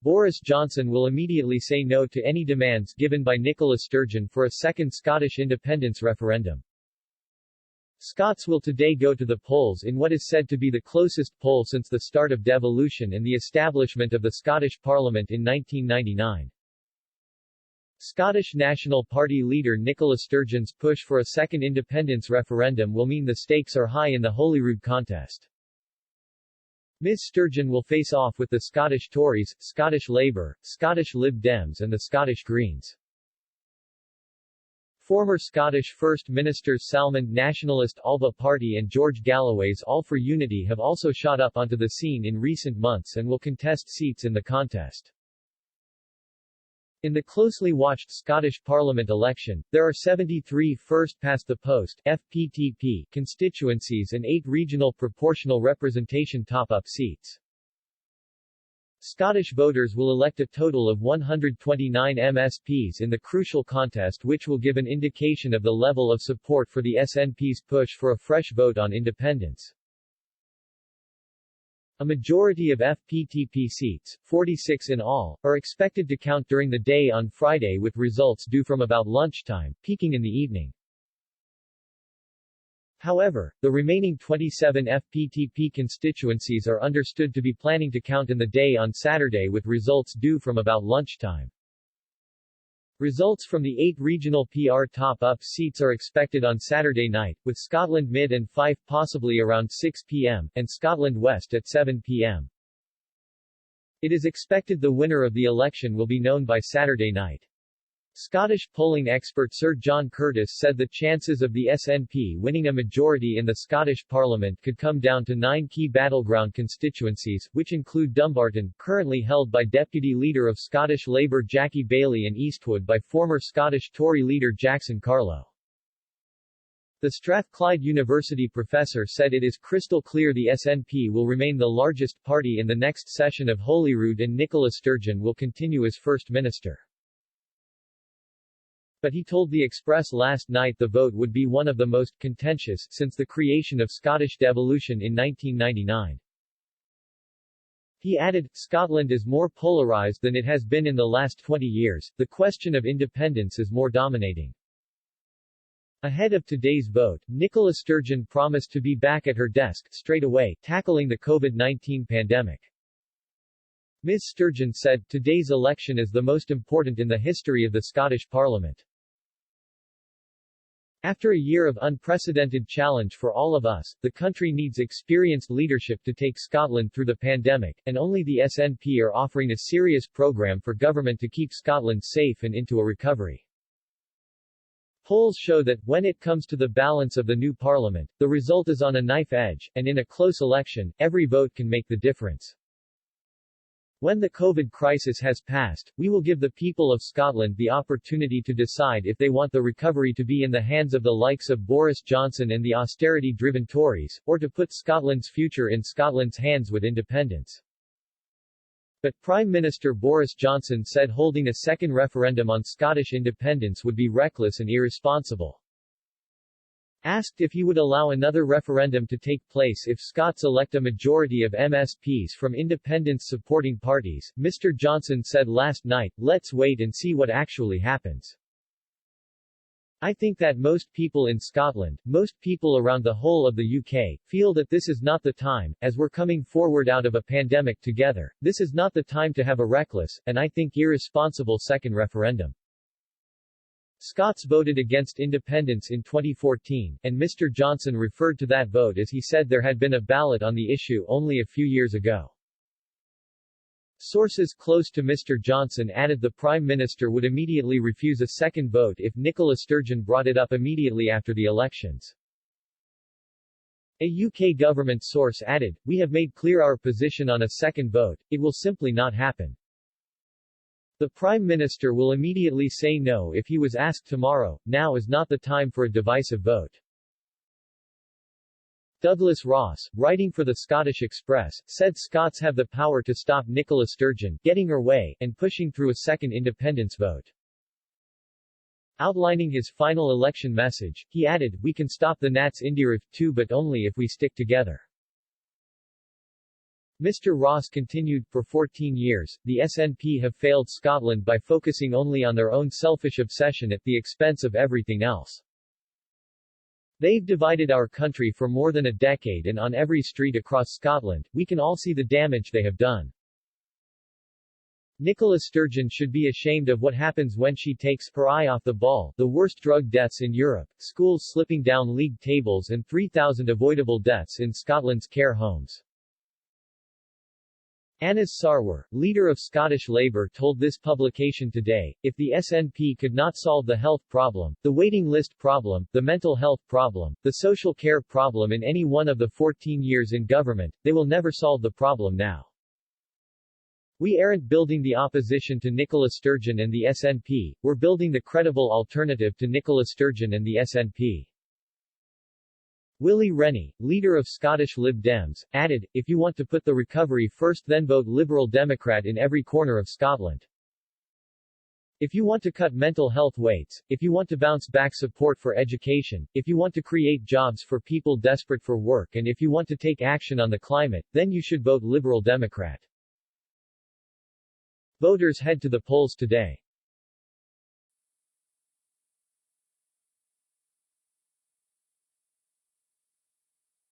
Boris Johnson will immediately say no to any demands given by Nicola Sturgeon for a second Scottish independence referendum. Scots will today go to the polls in what is said to be the closest poll since the start of devolution and the establishment of the Scottish Parliament in 1999. Scottish National Party leader Nicola Sturgeon's push for a second independence referendum will mean the stakes are high in the Holyrood contest. Ms Sturgeon will face off with the Scottish Tories, Scottish Labour, Scottish Lib Dems and the Scottish Greens. Former Scottish First Ministers Salmond, Nationalist, Alba Party and George Galloway's All for Unity have also shot up onto the scene in recent months and will contest seats in the contest. In the closely watched Scottish Parliament election, there are 73 first-past-the-post (FPTP) constituencies and 8 regional proportional representation top-up seats. Scottish voters will elect a total of 129 MSPs in the crucial contest, which will give an indication of the level of support for the SNP's push for a fresh vote on independence. A majority of FPTP seats, 46 in all, are expected to count during the day on Friday, with results due from about lunchtime, peaking in the evening. However, the remaining 27 FPTP constituencies are understood to be planning to count in the day on Saturday, with results due from about lunchtime. Results from the 8 regional PR top-up seats are expected on Saturday night, with Scotland Mid and Fife possibly around 6 p.m., and Scotland West at 7 p.m. It is expected the winner of the election will be known by Saturday night. Scottish polling expert Sir John Curtis said the chances of the SNP winning a majority in the Scottish Parliament could come down to 9 key battleground constituencies, which include Dumbarton, currently held by Deputy Leader of Scottish Labour Jackie Baillie, and Eastwood by former Scottish Tory leader Jackson Carlow. The Strathclyde University professor said it is crystal clear the SNP will remain the largest party in the next session of Holyrood and Nicola Sturgeon will continue as First Minister. But he told The Express last night the vote would be one of the most contentious since the creation of Scottish devolution in 1999. He added, Scotland is more polarised than it has been in the last 20 years, the question of independence is more dominating. Ahead of today's vote, Nicola Sturgeon promised to be back at her desk straight away, tackling the COVID-19 pandemic. Ms Sturgeon said, today's election is the most important in the history of the Scottish Parliament. After a year of unprecedented challenge for all of us, the country needs experienced leadership to take Scotland through the pandemic, and only the SNP are offering a serious program for government to keep Scotland safe and into a recovery. Polls show that, when it comes to the balance of the new parliament, the result is on a knife edge, and in a close election, every vote can make the difference. When the COVID crisis has passed, we will give the people of Scotland the opportunity to decide if they want the recovery to be in the hands of the likes of Boris Johnson and the austerity-driven Tories, or to put Scotland's future in Scotland's hands with independence. But Prime Minister Boris Johnson said holding a second referendum on Scottish independence would be reckless and irresponsible. Asked if he would allow another referendum to take place if Scots elect a majority of MSPs from independence-supporting parties, Mr. Johnson said last night, let's wait and see what actually happens. I think that most people in Scotland, most people around the whole of the UK, feel that this is not the time, as we're coming forward out of a pandemic together, this is not the time to have a reckless, and I think irresponsible second referendum. Scots voted against independence in 2014, and Mr. Johnson referred to that vote as he said there had been a ballot on the issue only a few years ago. Sources close to Mr. Johnson added the Prime Minister would immediately refuse a second vote if Nicola Sturgeon brought it up immediately after the elections. A UK government source added, we have made clear our position on a second vote, it will simply not happen. The Prime Minister will immediately say no if he was asked tomorrow, now is not the time for a divisive vote. Douglas Ross, writing for the Scottish Express, said Scots have the power to stop Nicola Sturgeon getting her way, and pushing through a second independence vote. Outlining his final election message, he added, we can stop the Nats Indirif too, but only if we stick together. Mr. Ross continued, for 14 years, the SNP have failed Scotland by focusing only on their own selfish obsession at the expense of everything else. They've divided our country for more than a decade, and on every street across Scotland, we can all see the damage they have done. Nicola Sturgeon should be ashamed of what happens when she takes her eye off the ball. The worst drug deaths in Europe, schools slipping down league tables and 3,000 avoidable deaths in Scotland's care homes. Anas Sarwar, leader of Scottish Labour, told this publication today, if the SNP could not solve the health problem, the waiting list problem, the mental health problem, the social care problem in any one of the 14 years in government, they will never solve the problem now. We aren't building the opposition to Nicola Sturgeon and the SNP, we're building the credible alternative to Nicola Sturgeon and the SNP. Willie Rennie, leader of Scottish Lib Dems, added, if you want to put the recovery first, then vote Liberal Democrat in every corner of Scotland. If you want to cut mental health weights, if you want to bounce back support for education, if you want to create jobs for people desperate for work, and if you want to take action on the climate, then you should vote Liberal Democrat. Voters head to the polls today.